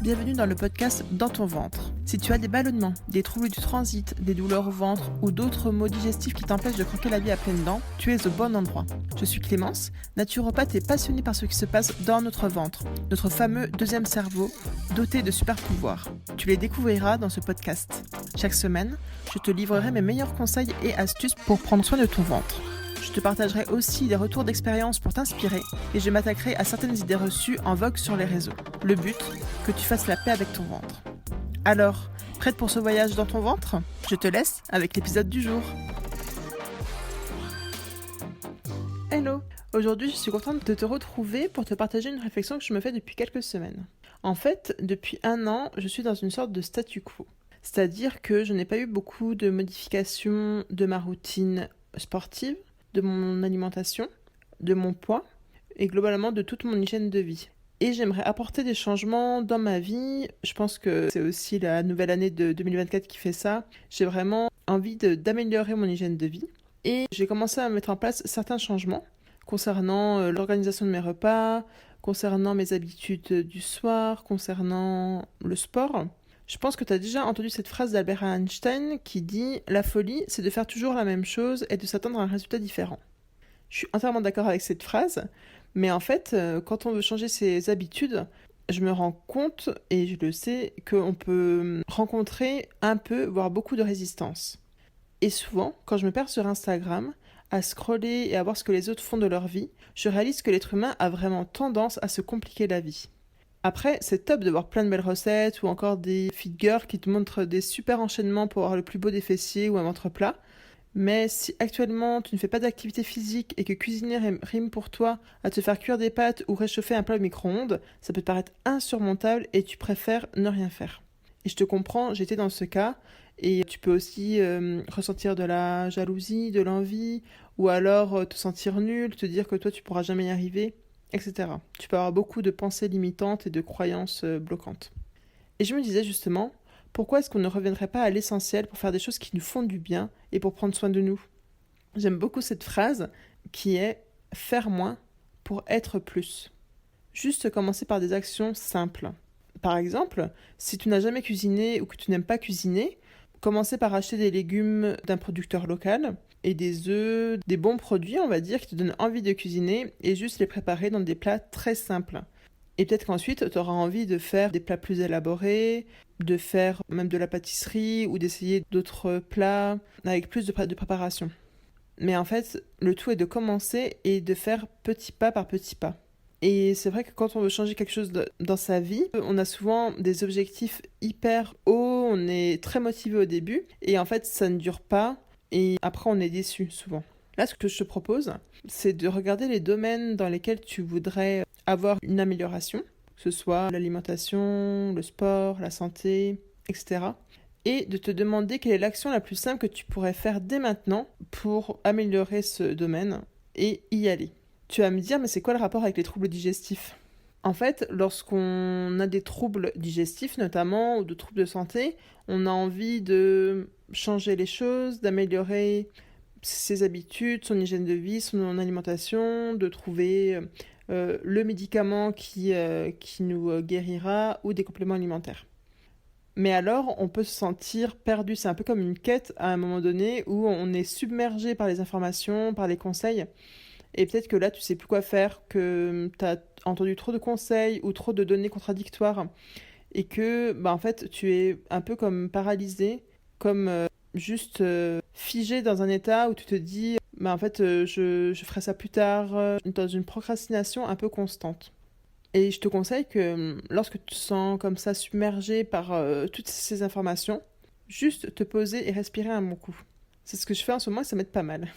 Bienvenue dans le podcast Dans ton ventre. Si tu as des ballonnements, des troubles du transit, des douleurs au ventre ou d'autres maux digestifs qui t'empêchent de croquer la vie à pleines dents, tu es au bon endroit. Je suis Clémence, naturopathe et passionnée par ce qui se passe dans notre ventre, notre fameux deuxième cerveau, doté de super pouvoirs. Tu les découvriras dans ce podcast. Chaque semaine, je te livrerai mes meilleurs conseils et astuces pour prendre soin de ton ventre. Je te partagerai aussi des retours d'expérience pour t'inspirer et je m'attaquerai à certaines idées reçues en vogue sur les réseaux. Le but, que tu fasses la paix avec ton ventre. Alors, prête pour ce voyage dans ton ventre ? Je te laisse avec l'épisode du jour. Hello ! Aujourd'hui, je suis contente de te retrouver pour te partager une réflexion que je me fais depuis quelques semaines. En fait, depuis 1 an, je suis dans une sorte de statu quo. C'est-à-dire que je n'ai pas eu beaucoup de modifications de ma routine sportive, de mon alimentation, de mon poids et globalement de toute mon hygiène de vie. Et j'aimerais apporter des changements dans ma vie. Je pense que c'est aussi la nouvelle année de 2024 qui fait ça. J'ai vraiment envie d'améliorer mon hygiène de vie. Et j'ai commencé à mettre en place certains changements concernant l'organisation de mes repas, concernant mes habitudes du soir, concernant le sport. Je pense que tu as déjà entendu cette phrase d'Albert Einstein qui dit « La folie, c'est de faire toujours la même chose et de s'attendre à un résultat différent ». Je suis entièrement d'accord avec cette phrase, mais en fait, quand on veut changer ses habitudes, je me rends compte, et je le sais, qu'on peut rencontrer un peu, voire beaucoup de résistance. Et souvent, quand je me perds sur Instagram, à scroller et à voir ce que les autres font de leur vie, je réalise que l'être humain a vraiment tendance à se compliquer la vie. Après, c'est top de voir plein de belles recettes ou encore des fit girls qui te montrent des super enchaînements pour avoir le plus beau des fessiers ou un ventre plat. Mais si actuellement tu ne fais pas d'activité physique et que cuisiner rime pour toi à te faire cuire des pâtes ou réchauffer un plat au micro-ondes, ça peut te paraître insurmontable et tu préfères ne rien faire. Et je te comprends, j'étais dans ce cas et tu peux aussi ressentir de la jalousie, de l'envie ou alors te sentir nul, te dire que toi tu pourras jamais y arriver, etc. Tu peux avoir beaucoup de pensées limitantes et de croyances bloquantes. Et je me disais justement, pourquoi est-ce qu'on ne reviendrait pas à l'essentiel pour faire des choses qui nous font du bien et pour prendre soin de nous ? J'aime beaucoup cette phrase qui est « faire moins pour être plus ». Juste commencer par des actions simples. Par exemple, si tu n'as jamais cuisiné ou que tu n'aimes pas cuisiner, commencer par acheter des légumes d'un producteur local et des œufs, des bons produits, on va dire, qui te donnent envie de cuisiner et juste les préparer dans des plats très simples. Et peut-être qu'ensuite, tu auras envie de faire des plats plus élaborés, de faire même de la pâtisserie ou d'essayer d'autres plats avec plus de préparation. Mais en fait, le tout est de commencer et de faire petit pas par petit pas. Et c'est vrai que quand on veut changer quelque chose dans sa vie, on a souvent des objectifs hyper hauts, on est très motivé au début et en fait, ça ne dure pas et après, on est déçu souvent. Là, ce que je te propose, c'est de regarder les domaines dans lesquels tu voudrais avoir une amélioration, que ce soit l'alimentation, le sport, la santé, etc. Et de te demander quelle est l'action la plus simple que tu pourrais faire dès maintenant pour améliorer ce domaine et y aller. Tu vas me dire, mais c'est quoi le rapport avec les troubles digestifs ? En fait, lorsqu'on a des troubles digestifs notamment, ou de troubles de santé, on a envie de changer les choses, d'améliorer ses habitudes, son hygiène de vie, son alimentation, de trouver le médicament qui nous guérira ou des compléments alimentaires. Mais alors, on peut se sentir perdu. C'est un peu comme une quête à un moment donné où on est submergé par les informations, par les conseils. Et peut-être que là, tu sais plus quoi faire, que tu as entendu trop de conseils ou trop de données contradictoires. Et que, en fait, tu es un peu comme paralysé, comme juste figé dans un état où tu te dis en fait je ferai ça plus tard, dans une procrastination un peu constante. Et je te conseille que lorsque tu te sens comme ça submergé par toutes ces informations, juste te poser et respirer un bon coup. C'est ce que je fais en ce moment et ça m'aide pas mal.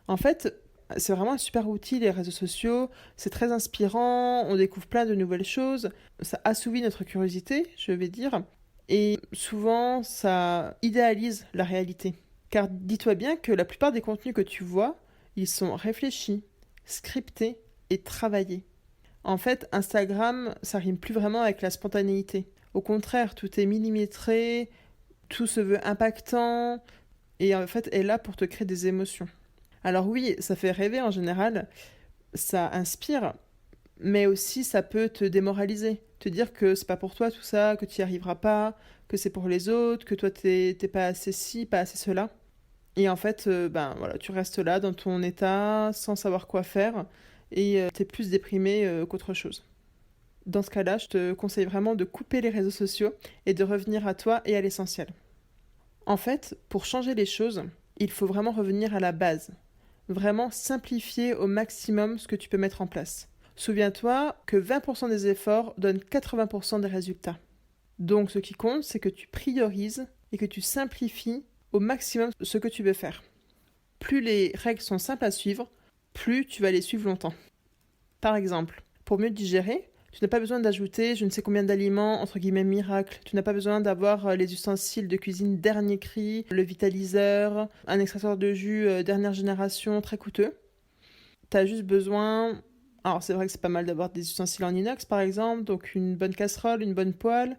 En fait, c'est vraiment un super outil, les réseaux sociaux, c'est très inspirant, on découvre plein de nouvelles choses, ça assouvit notre curiosité, je vais dire. Et souvent, ça idéalise la réalité. Car dis-toi bien que la plupart des contenus que tu vois, ils sont réfléchis, scriptés et travaillés. En fait, Instagram, ça rime plus vraiment avec la spontanéité. Au contraire, tout est millimétré, tout se veut impactant, et en fait est là pour te créer des émotions. Alors oui, ça fait rêver en général, ça inspire, mais aussi ça peut te démoraliser, te dire que c'est pas pour toi tout ça, que tu n'y arriveras pas, que c'est pour les autres, que toi t'es pas assez ci, pas assez cela. Et en fait, ben voilà, tu restes là dans ton état sans savoir quoi faire et t'es plus déprimé qu'autre chose. Dans ce cas-là, je te conseille vraiment de couper les réseaux sociaux et de revenir à toi et à l'essentiel. En fait, pour changer les choses, il faut vraiment revenir à la base. Vraiment simplifier au maximum ce que tu peux mettre en place. Souviens-toi que 20% des efforts donnent 80% des résultats. Donc ce qui compte, c'est que tu priorises et que tu simplifies au maximum ce que tu veux faire. Plus les règles sont simples à suivre, plus tu vas les suivre longtemps. Par exemple, pour mieux digérer, tu n'as pas besoin d'ajouter je ne sais combien d'aliments, entre guillemets miracles. Tu n'as pas besoin d'avoir les ustensiles de cuisine dernier cri, le vitaliseur, un extracteur de jus dernière génération très coûteux. Tu as juste besoin... Alors c'est vrai que c'est pas mal d'avoir des ustensiles en inox par exemple, donc une bonne casserole, une bonne poêle,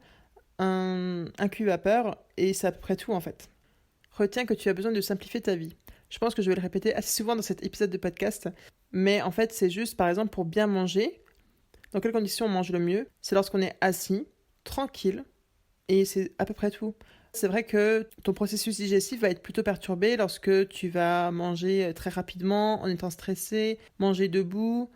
un cuit-vapeur, et c'est à peu près tout en fait. Retiens que tu as besoin de simplifier ta vie. Je pense que je vais le répéter assez souvent dans cet épisode de podcast, mais en fait c'est juste par exemple pour bien manger. Dans quelles conditions on mange le mieux? C'est lorsqu'on est assis, tranquille, et c'est à peu près tout. C'est vrai que ton processus digestif va être plutôt perturbé lorsque tu vas manger très rapidement, en étant stressé, manger debout.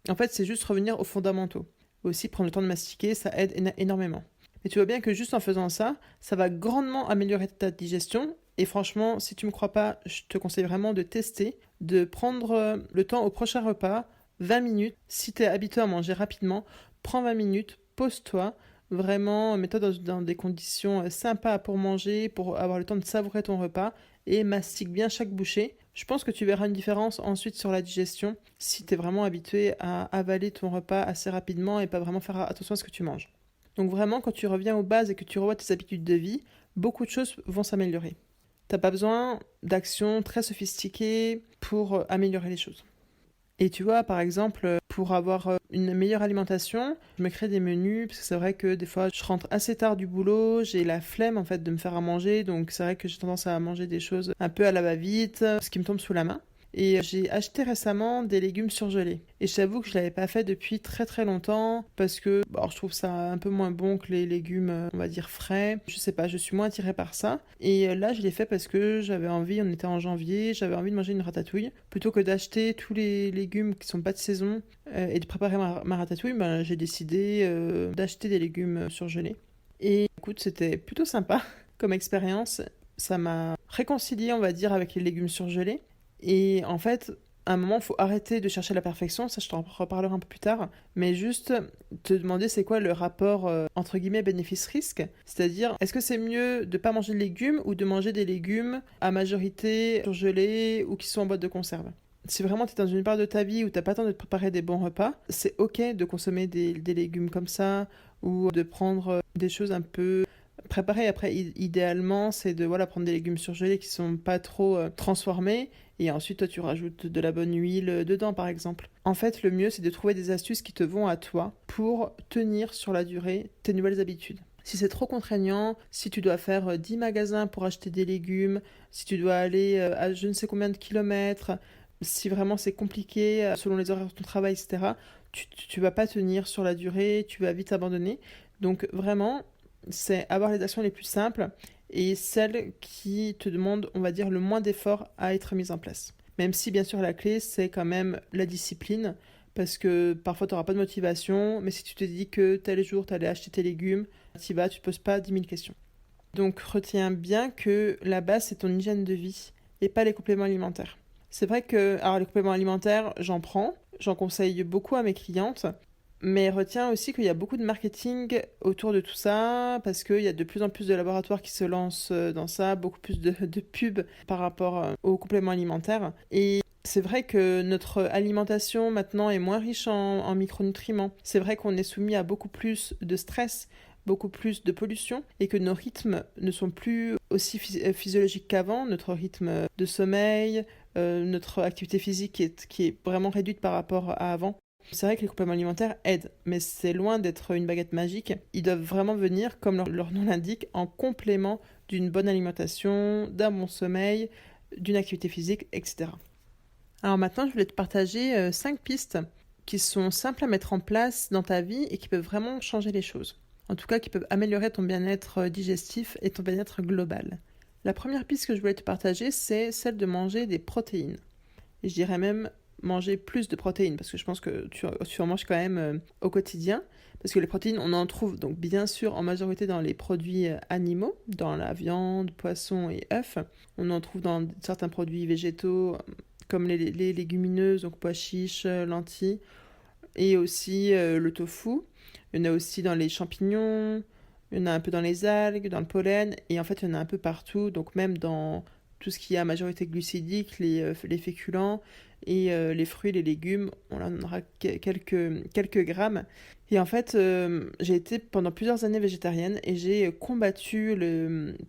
En fait, c'est juste revenir aux fondamentaux. Aussi, prendre le temps de mastiquer, ça aide énormément. Mais tu vois bien que juste en faisant ça, ça va grandement améliorer ta digestion. Et franchement, si tu ne me crois pas, je te conseille vraiment de tester, de prendre le temps au prochain repas, 20 minutes. Si tu es habitué à manger rapidement, prends 20 minutes, pose-toi, vraiment mets-toi dans des conditions sympas pour manger, pour avoir le temps de savourer ton repas et mastique bien chaque bouchée. Je pense que tu verras une différence ensuite sur la digestion si tu es vraiment habitué à avaler ton repas assez rapidement et pas vraiment faire attention à ce que tu manges. Donc vraiment, quand tu reviens aux bases et que tu revois tes habitudes de vie, beaucoup de choses vont s'améliorer. T'as pas besoin d'actions très sophistiquées pour améliorer les choses. Et tu vois, par exemple, pour avoir une meilleure alimentation, je me crée des menus, parce que c'est vrai que des fois, je rentre assez tard du boulot, j'ai la flemme en fait de me faire à manger, donc c'est vrai que j'ai tendance à manger des choses un peu à la va-vite, ce qui me tombe sous la main. Et j'ai acheté récemment des légumes surgelés. Et je t'avoue que je l'avais pas fait depuis très très longtemps parce que alors, je trouve ça un peu moins bon que les légumes, on va dire frais. Je sais pas, je suis moins attirée par ça. Et là, je l'ai fait parce que j'avais envie, on était en janvier, j'avais envie de manger une ratatouille. Plutôt que d'acheter tous les légumes qui sont pas de saison et de préparer ma ratatouille, ben, j'ai décidé d'acheter des légumes surgelés. Et écoute, c'était plutôt sympa comme expérience. Ça m'a réconcilié, on va dire, avec les légumes surgelés. Et en fait, à un moment, il faut arrêter de chercher la perfection, ça je t'en reparlerai un peu plus tard, mais juste te demander c'est quoi le rapport entre guillemets bénéfice-risque, c'est-à-dire est-ce que c'est mieux de pas manger de légumes ou de manger des légumes à majorité surgelés ou qui sont en boîte de conserve. Si vraiment tu es dans une part de ta vie où tu n'as pas le temps de te préparer des bons repas, c'est ok de consommer des légumes comme ça ou de prendre des choses un peu préparées. Après, idéalement, c'est de voilà, prendre des légumes surgelés qui sont pas trop transformés et ensuite toi tu rajoutes de la bonne huile dedans par exemple. En fait, le mieux c'est de trouver des astuces qui te vont à toi pour tenir sur la durée tes nouvelles habitudes. Si c'est trop contraignant, si tu dois faire 10 magasins pour acheter des légumes, si tu dois aller à je ne sais combien de kilomètres, si vraiment c'est compliqué selon les horaires de ton travail, etc., tu vas pas tenir sur la durée, tu vas vite abandonner. Donc vraiment, c'est avoir les actions les plus simples et celles qui te demandent, on va dire, le moins d'efforts à être mises en place. Même si, bien sûr, la clé, c'est quand même la discipline, parce que parfois, tu n'auras pas de motivation, mais si tu te dis que tel jour, tu allais acheter tes légumes, tu y vas, tu ne te poses pas 10 000 questions. Donc, retiens bien que la base, c'est ton hygiène de vie et pas les compléments alimentaires. C'est vrai que, alors les compléments alimentaires, j'en conseille beaucoup à mes clientes, mais retiens aussi qu'il y a beaucoup de marketing autour de tout ça, parce qu'il y a de plus en plus de laboratoires qui se lancent dans ça, beaucoup plus de pubs par rapport aux compléments alimentaires. Et c'est vrai que notre alimentation maintenant est moins riche en micronutriments. C'est vrai qu'on est soumis à beaucoup plus de stress, beaucoup plus de pollution, et que nos rythmes ne sont plus aussi physiologiques qu'avant. Notre rythme de sommeil, notre activité physique qui est vraiment réduite par rapport à avant. C'est vrai que les compléments alimentaires aident, mais c'est loin d'être une baguette magique. Ils doivent vraiment venir, comme leur nom l'indique, en complément d'une bonne alimentation, d'un bon sommeil, d'une activité physique, etc. Alors maintenant, je voulais te partager 5 pistes qui sont simples à mettre en place dans ta vie et qui peuvent vraiment changer les choses. En tout cas, qui peuvent améliorer ton bien-être digestif et ton bien-être global. La première piste que je voulais te partager, c'est celle de manger des protéines. Et je dirais même manger plus de protéines, parce que je pense que tu en manges quand même au quotidien. Parce que les protéines, on en trouve donc bien sûr en majorité dans les produits animaux, dans la viande, poisson et œufs. On en trouve dans certains produits végétaux, comme les légumineuses, donc pois chiches, lentilles, et aussi le tofu. Il y en a aussi dans les champignons, il y en a un peu dans les algues, dans le pollen, et en fait il y en a un peu partout, donc même dans tout ce qui est à majorité glucidique, les féculents et les fruits, les légumes, on en aura quelques grammes. Et en fait, j'ai été pendant plusieurs années végétarienne et j'ai combattu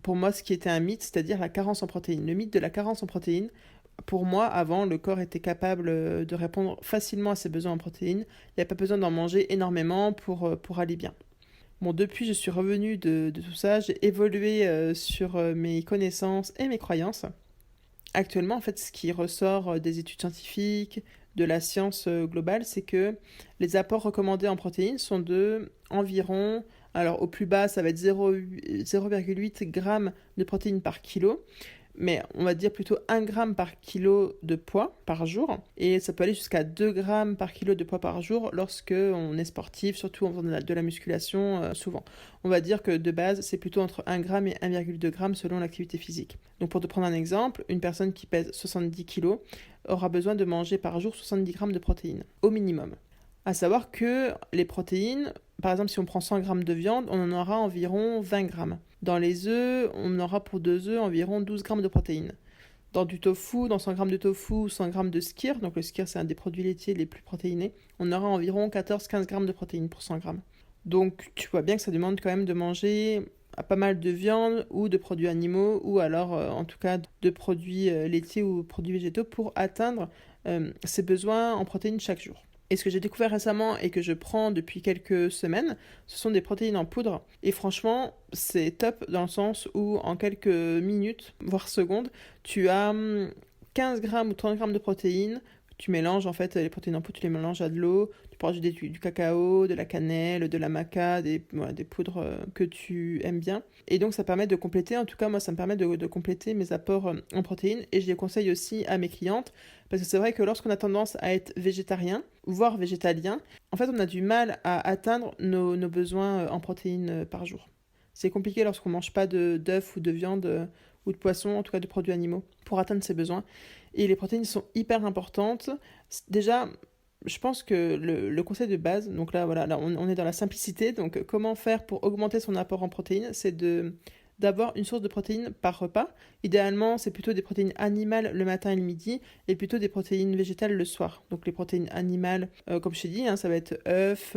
pour moi ce qui était un mythe, c'est-à-dire la carence en protéines. Le mythe de la carence en protéines, pour moi, avant, le corps était capable de répondre facilement à ses besoins en protéines. Il n'y a pas besoin d'en manger énormément pour aller bien. Bon, depuis, je suis revenue de tout ça, j'ai évolué sur mes connaissances et mes croyances. Actuellement, en fait, ce qui ressort des études scientifiques, de la science globale, c'est que les apports recommandés en protéines sont de environ, alors au plus bas, ça va être 0,8 g de protéines par kilo, mais on va dire plutôt 1 gramme par kilo de poids par jour. Et ça peut aller jusqu'à 2 grammes par kilo de poids par jour lorsque on est sportif, surtout en faisant de la musculation souvent. On va dire que de base, c'est plutôt entre 1 gramme et 1,2 g selon l'activité physique. Donc pour te prendre un exemple, une personne qui pèse 70 kg aura besoin de manger par jour 70 grammes de protéines, au minimum. À savoir que les protéines, par exemple si on prend 100 grammes de viande, on en aura environ 20 grammes. Dans les œufs, on aura pour 2 œufs environ 12 grammes de protéines. Dans du tofu, dans 100 grammes de tofu, 100 grammes de skyr, donc le skyr c'est un des produits laitiers les plus protéinés, on aura environ 14-15 grammes de protéines pour 100 grammes. Donc tu vois bien que ça demande quand même de manger pas mal de viande ou de produits animaux ou alors en tout cas de produits laitiers ou produits végétaux pour atteindre ses besoins en protéines chaque jour. Et ce que j'ai découvert récemment et que je prends depuis quelques semaines, ce sont des protéines en poudre. Et franchement, c'est top dans le sens où en quelques minutes, voire secondes, tu as 15 grammes ou 30 grammes de protéines. Tu mélanges en fait les protéines en poudre, tu les mélanges à de l'eau, tu peux rajouter du cacao, de la cannelle, de la maca, des poudres que tu aimes bien. Et donc ça permet de compléter, en tout cas moi ça me permet de compléter mes apports en protéines et je les conseille aussi à mes clientes parce que c'est vrai que lorsqu'on a tendance à être végétarien, voire végétalien, en fait on a du mal à atteindre nos besoins en protéines par jour. C'est compliqué lorsqu'on ne mange pas d'œufs ou de viande ou de poisson, en tout cas de produits animaux, pour atteindre ses besoins. Et les protéines sont hyper importantes. Déjà, je pense que le conseil de base, donc là, voilà, là on est dans la simplicité, donc comment faire pour augmenter son apport en protéines, c'est d'avoir une source de protéines par repas. Idéalement, c'est plutôt des protéines animales le matin et le midi, et plutôt des protéines végétales le soir. Donc les protéines animales, comme je t'ai dit, ça va être œufs,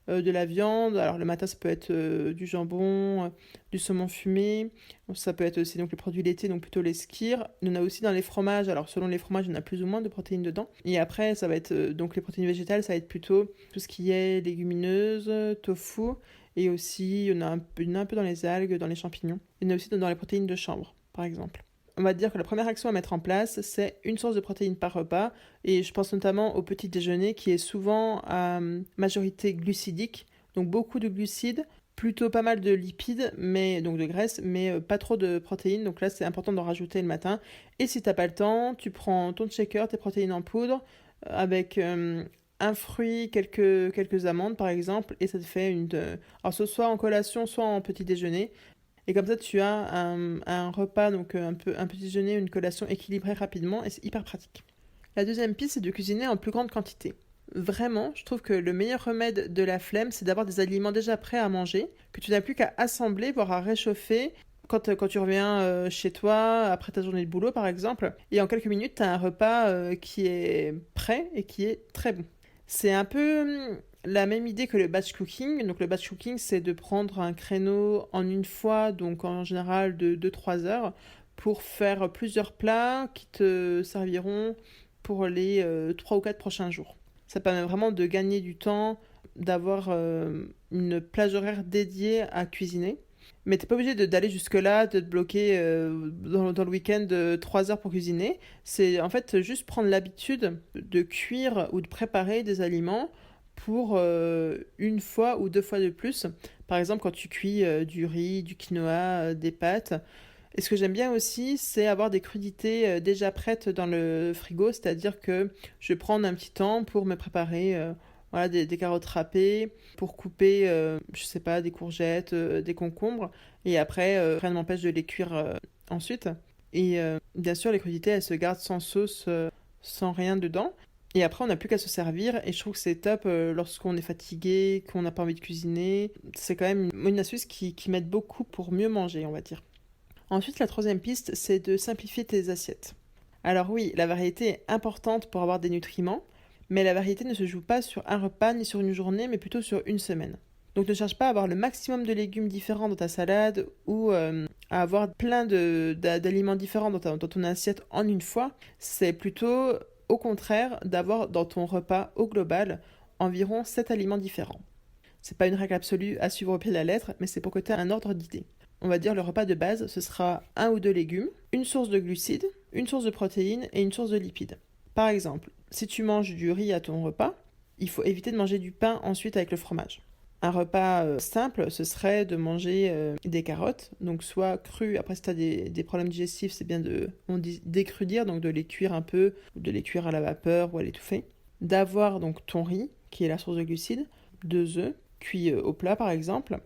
de la viande. Alors le matin, ça peut être du jambon, du saumon fumé. Ça peut être aussi donc les produits laitiers, donc plutôt les skyrs. Il y en a aussi dans les fromages. Alors selon les fromages, il y en a plus ou moins de protéines dedans. Et après, ça va être donc les protéines végétales, ça va être plutôt tout ce qui est légumineuses, tofu. Et aussi, il y en a un peu dans les algues, dans les champignons. Il y en a aussi dans les protéines de chanvre, par exemple. On va dire que la première action à mettre en place, c'est une source de protéines par repas. Et je pense notamment au petit déjeuner qui est souvent à majorité glucidique. Donc beaucoup de glucides, plutôt pas mal de lipides, donc de graisse, mais pas trop de protéines. Donc là, c'est important d'en rajouter le matin. Et si t'as pas le temps, tu prends ton shaker, tes protéines en poudre, avec un fruit, quelques amandes par exemple, et ça te fait alors soit en collation, soit en petit déjeuner. Et comme ça, tu as un repas, donc un petit déjeuner, une collation équilibrée rapidement, et c'est hyper pratique. La deuxième piste, c'est de cuisiner en plus grande quantité. Vraiment, je trouve que le meilleur remède de la flemme, c'est d'avoir des aliments déjà prêts à manger, que tu n'as plus qu'à assembler, voire à réchauffer, quand tu reviens chez toi, après ta journée de boulot par exemple, et en quelques minutes, tu as un repas qui est prêt et qui est très bon. C'est un peu la même idée que le batch cooking. Donc le batch cooking, c'est de prendre un créneau en une fois, donc en général de 2-3 heures, pour faire plusieurs plats qui te serviront pour les 3 ou 4 prochains jours. Ça permet vraiment de gagner du temps, d'avoir une plage horaire dédiée à cuisiner. Mais t'es pas obligé d'aller jusque-là, de te bloquer dans le week-end 3 heures pour cuisiner. C'est en fait juste prendre l'habitude de cuire ou de préparer des aliments pour une fois ou deux fois de plus. Par exemple, quand tu cuis du riz, du quinoa, des pâtes. Et ce que j'aime bien aussi, c'est avoir des crudités déjà prêtes dans le frigo, c'est-à-dire que je vais prendre un petit temps pour me préparer voilà, des carottes râpées, pour couper, je sais pas, des courgettes, des concombres, et après, rien ne m'empêche de les cuire ensuite. Et bien sûr, les crudités, elles se gardent sans sauce, sans rien dedans. Et après, on n'a plus qu'à se servir, et je trouve que c'est top lorsqu'on est fatigué, qu'on n'a pas envie de cuisiner. C'est quand même une astuce qui m'aide beaucoup pour mieux manger, on va dire. Ensuite, la troisième piste, c'est de simplifier tes assiettes. Alors oui, la variété est importante pour avoir des nutriments, mais la variété ne se joue pas sur un repas ni sur une journée, mais plutôt sur une semaine. Donc ne cherche pas à avoir le maximum de légumes différents dans ta salade ou à avoir plein d'aliments différents dans ton assiette en une fois. C'est plutôt au contraire d'avoir dans ton repas au global environ 7 aliments différents. C'est pas une règle absolue à suivre au pied de la lettre, mais c'est pour que tu aies un ordre d'idée. On va dire le repas de base, ce sera un ou deux légumes, une source de glucides, une source de protéines et une source de lipides. Par exemple, si tu manges du riz à ton repas, il faut éviter de manger du pain ensuite avec le fromage. Un repas simple, ce serait de manger des carottes, donc soit crues, après si tu as des problèmes digestifs, c'est bien on dit décrudir, donc de les cuire un peu, ou de les cuire à la vapeur ou à l'étouffer. D'avoir donc ton riz, qui est la source de glucides, 2 œufs, cuits au plat par exemple,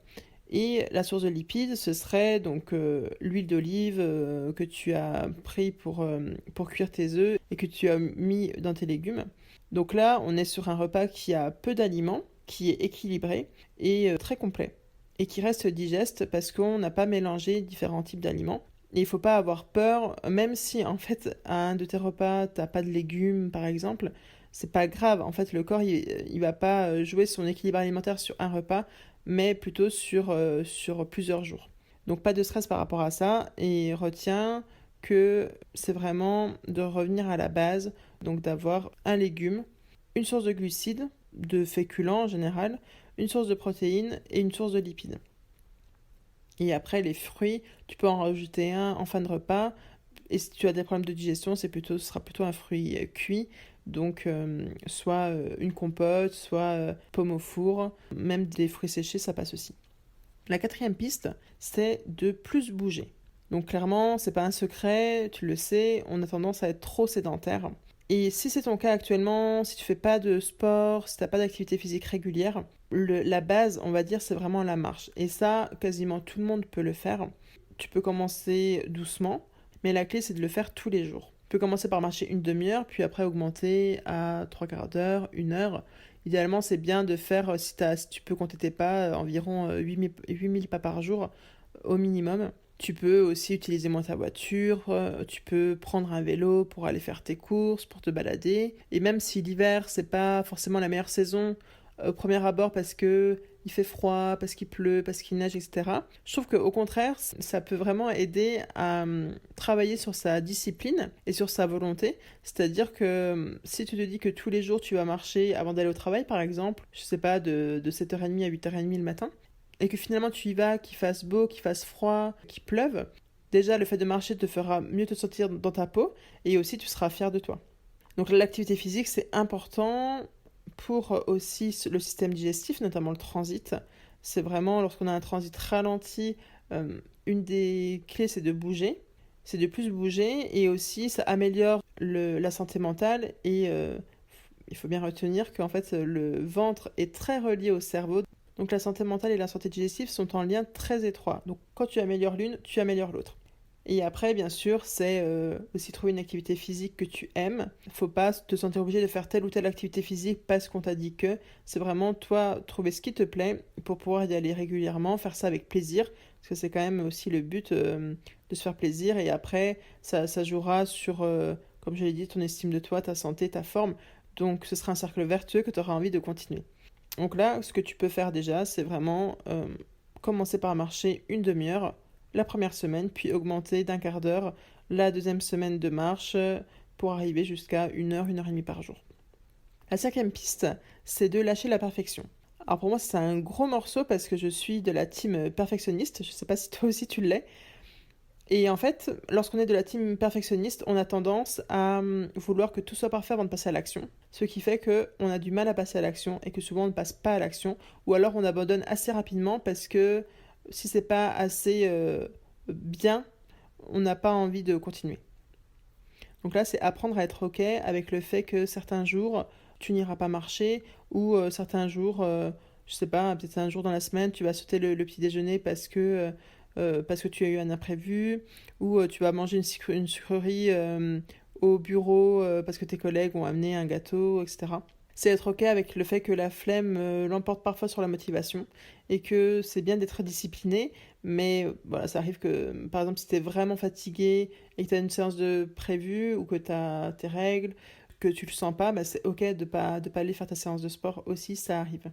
et la source de lipides, ce serait donc l'huile d'olive que tu as pris pour cuire tes œufs et que tu as mis dans tes légumes. Donc là, on est sur un repas qui a peu d'aliments, qui est équilibré et très complet. Et qui reste digeste parce qu'on n'a pas mélangé différents types d'aliments. Et il ne faut pas avoir peur, même si en fait à un de tes repas, tu n'as pas de légumes par exemple, c'est pas grave. En fait, le corps, il va pas jouer son équilibre alimentaire sur un repas, mais plutôt sur plusieurs jours. Donc pas de stress par rapport à ça et retiens que c'est vraiment de revenir à la base, donc d'avoir un légume, une source de glucides, de féculents en général, une source de protéines et une source de lipides. Et après les fruits, tu peux en rajouter un en fin de repas. Et si tu as des problèmes de digestion, ce sera plutôt un fruit cuit. Donc soit une compote, soit pomme au four, même des fruits séchés, ça passe aussi. La quatrième piste, c'est de plus bouger. Donc clairement, c'est pas un secret, tu le sais, on a tendance à être trop sédentaire. Et si c'est ton cas actuellement, si tu fais pas de sport, si t'as pas d'activité physique régulière, la base, on va dire, c'est vraiment la marche. Et ça, quasiment tout le monde peut le faire. Tu peux commencer doucement, mais la clé, c'est de le faire tous les jours. Tu peux commencer par marcher une demi-heure, puis après augmenter à 3/4 d'heure, 1 heure. Idéalement, c'est bien de faire, si tu peux compter tes pas, environ 8000 pas par jour au minimum. Tu peux aussi utiliser moins ta voiture, tu peux prendre un vélo pour aller faire tes courses, pour te balader. Et même si l'hiver, c'est pas forcément la meilleure saison au premier abord parce que il fait froid, parce qu'il pleut, parce qu'il neige, etc. Je trouve qu'au contraire, ça peut vraiment aider à travailler sur sa discipline et sur sa volonté. C'est-à-dire que si tu te dis que tous les jours tu vas marcher avant d'aller au travail, par exemple, je sais pas, de 7h30 à 8h30 le matin, et que finalement tu y vas, qu'il fasse beau, qu'il fasse froid, qu'il pleuve, déjà le fait de marcher te fera mieux te sentir dans ta peau et aussi tu seras fier de toi. Donc l'activité physique c'est important pour aussi le système digestif, notamment le transit. C'est vraiment lorsqu'on a un transit ralenti, une des clés c'est de bouger, c'est de plus bouger et aussi ça améliore la santé mentale et il faut bien retenir qu'en fait le ventre est très relié au cerveau. Donc la santé mentale et la santé digestive sont en lien très étroit. Donc quand tu améliores l'une, tu améliores l'autre. Et après, bien sûr, c'est aussi trouver une activité physique que tu aimes. Faut pas te sentir obligé de faire telle ou telle activité physique parce qu'on t'a dit que. C'est vraiment toi trouver ce qui te plaît pour pouvoir y aller régulièrement, faire ça avec plaisir. Parce que c'est quand même aussi le but de se faire plaisir. Et après, ça jouera sur, comme je l'ai dit, ton estime de toi, ta santé, ta forme. Donc ce sera un cercle vertueux que tu auras envie de continuer. Donc là, ce que tu peux faire déjà, c'est vraiment commencer par marcher une demi-heure la première semaine, puis augmenter d'1/4 d'heure la deuxième semaine de marche pour arriver jusqu'à 1 heure, 1 heure et demie par jour. La cinquième piste, c'est de lâcher la perfection. Alors pour moi, c'est un gros morceau parce que je suis de la team perfectionniste. Je sais pas si toi aussi tu l'es. Et en fait, lorsqu'on est de la team perfectionniste, on a tendance à vouloir que tout soit parfait avant de passer à l'action. Ce qui fait qu'on a du mal à passer à l'action et que souvent on ne passe pas à l'action. Ou alors on abandonne assez rapidement parce que si c'est pas assez bien, on n'a pas envie de continuer. Donc là, c'est apprendre à être OK avec le fait que certains jours, tu n'iras pas marcher ou certains jours, je sais pas, peut-être un jour dans la semaine, tu vas sauter le petit déjeuner parce que tu as eu un imprévu ou tu vas manger une sucrerie au bureau parce que tes collègues ont amené un gâteau, etc. C'est être OK avec le fait que la flemme l'emporte parfois sur la motivation et que c'est bien d'être discipliné, mais voilà, ça arrive que, par exemple, si tu es vraiment fatigué et que tu as une séance de prévue ou que tu as tes règles, que tu le sens pas, bah c'est OK de pas aller faire ta séance de sport aussi, ça arrive.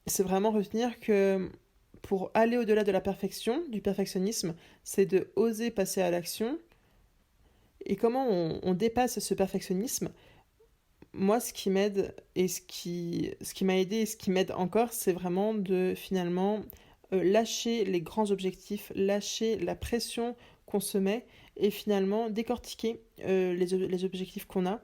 C'est vraiment retenir que pour aller au-delà de la perfection, du perfectionnisme, c'est de oser passer à l'action. Et comment on dépasse ce perfectionnisme? Moi, ce qui m'aide et ce qui m'a aidé et ce qui m'aide encore, c'est vraiment de finalement lâcher les grands objectifs, lâcher la pression qu'on se met et finalement décortiquer les objectifs qu'on a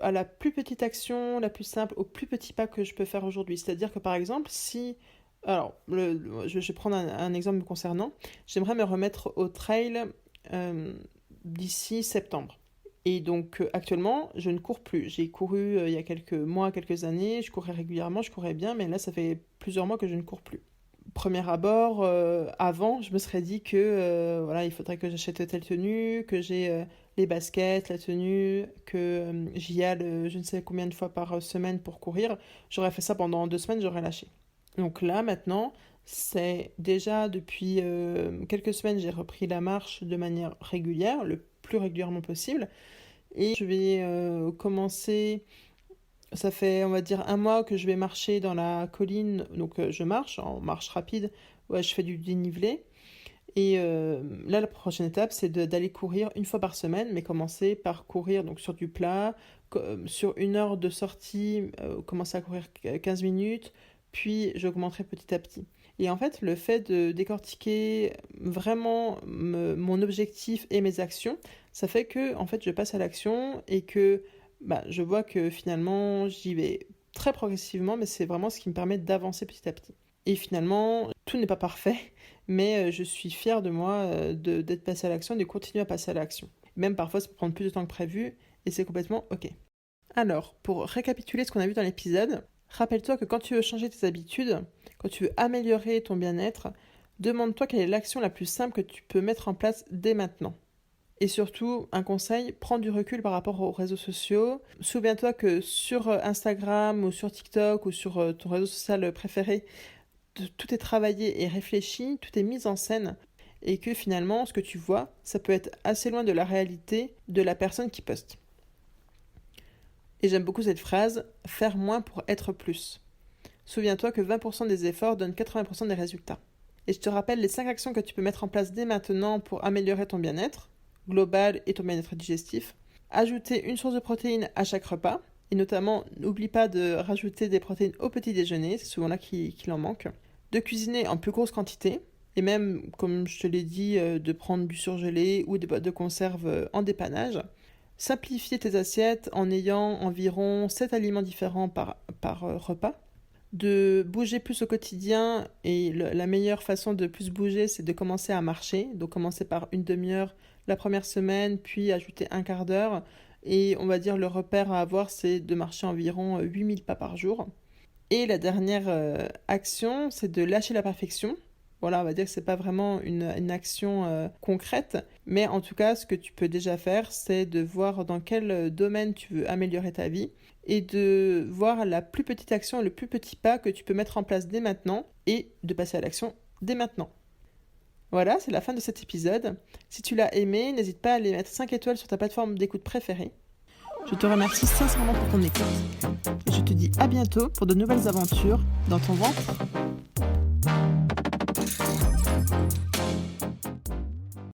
à la plus petite action, la plus simple, au plus petit pas que je peux faire aujourd'hui. C'est-à-dire que par exemple, si... Alors, je vais prendre un exemple me concernant. J'aimerais me remettre au trail d'ici septembre. Et donc actuellement, je ne cours plus. J'ai couru il y a quelques mois, quelques années, je courais régulièrement, je courais bien, mais là, ça fait plusieurs mois que je ne cours plus. Premier abord, avant, je me serais dit que voilà, il faudrait que j'achète telle tenue, que j'ai les baskets, la tenue, que j'y aille je ne sais combien de fois par semaine pour courir. J'aurais fait ça pendant 2 semaines, j'aurais lâché. Donc là, maintenant, c'est déjà depuis quelques semaines, j'ai repris la marche de manière régulière, le plus régulièrement possible. Et je vais commencer, ça fait on va dire un mois que je vais marcher dans la colline, donc je marche en marche rapide, ouais, je fais du dénivelé. Et là, la prochaine étape, c'est d'aller courir une fois par semaine, mais commencer par courir donc sur du plat, sur 1 heure de sortie, commencer à courir 15 minutes, puis j'augmenterai petit à petit. Et en fait, le fait de décortiquer vraiment mon objectif et mes actions, ça fait que en fait, je passe à l'action et que bah, je vois que finalement, j'y vais très progressivement, mais c'est vraiment ce qui me permet d'avancer petit à petit. Et finalement, tout n'est pas parfait, mais je suis fière de moi d'être passée à l'action et de continuer à passer à l'action. Même parfois, ça peut prendre plus de temps que prévu et c'est complètement OK. Alors, pour récapituler ce qu'on a vu dans l'épisode, rappelle-toi que quand tu veux changer tes habitudes, quand tu veux améliorer ton bien-être, demande-toi quelle est l'action la plus simple que tu peux mettre en place dès maintenant. Et surtout, un conseil, prends du recul par rapport aux réseaux sociaux. Souviens-toi que sur Instagram ou sur TikTok ou sur ton réseau social préféré, tout est travaillé et réfléchi, tout est mis en scène. Et que finalement, ce que tu vois, ça peut être assez loin de la réalité de la personne qui poste. Et j'aime beaucoup cette phrase, faire moins pour être plus. Souviens-toi que 20% des efforts donnent 80% des résultats. Et je te rappelle les 5 actions que tu peux mettre en place dès maintenant pour améliorer ton bien-être global et ton bien-être digestif. Ajouter une source de protéines à chaque repas. Et notamment, n'oublie pas de rajouter des protéines au petit déjeuner, c'est souvent là qu'il en manque. De cuisiner en plus grosse quantité. Et même, comme je te l'ai dit, de prendre du surgelé ou des boîtes de conserve en dépannage. Simplifier tes assiettes en ayant environ 7 aliments différents par repas. De bouger plus au quotidien et la meilleure façon de plus bouger, c'est de commencer à marcher. Donc commencer par une demi-heure la première semaine, puis ajouter un quart d'heure. Et on va dire le repère à avoir, c'est de marcher environ 8000 pas par jour. Et la dernière action, c'est de lâcher la perfection. Voilà, on va dire que c'est pas vraiment une action concrète, mais en tout cas, ce que tu peux déjà faire, c'est de voir dans quel domaine tu veux améliorer ta vie et de voir la plus petite action, le plus petit pas que tu peux mettre en place dès maintenant et de passer à l'action dès maintenant. Voilà, c'est la fin de cet épisode. Si tu l'as aimé, n'hésite pas à aller mettre 5 étoiles sur ta plateforme d'écoute préférée. Je te remercie sincèrement pour ton écoute. Je te dis à bientôt pour de nouvelles aventures dans ton ventre.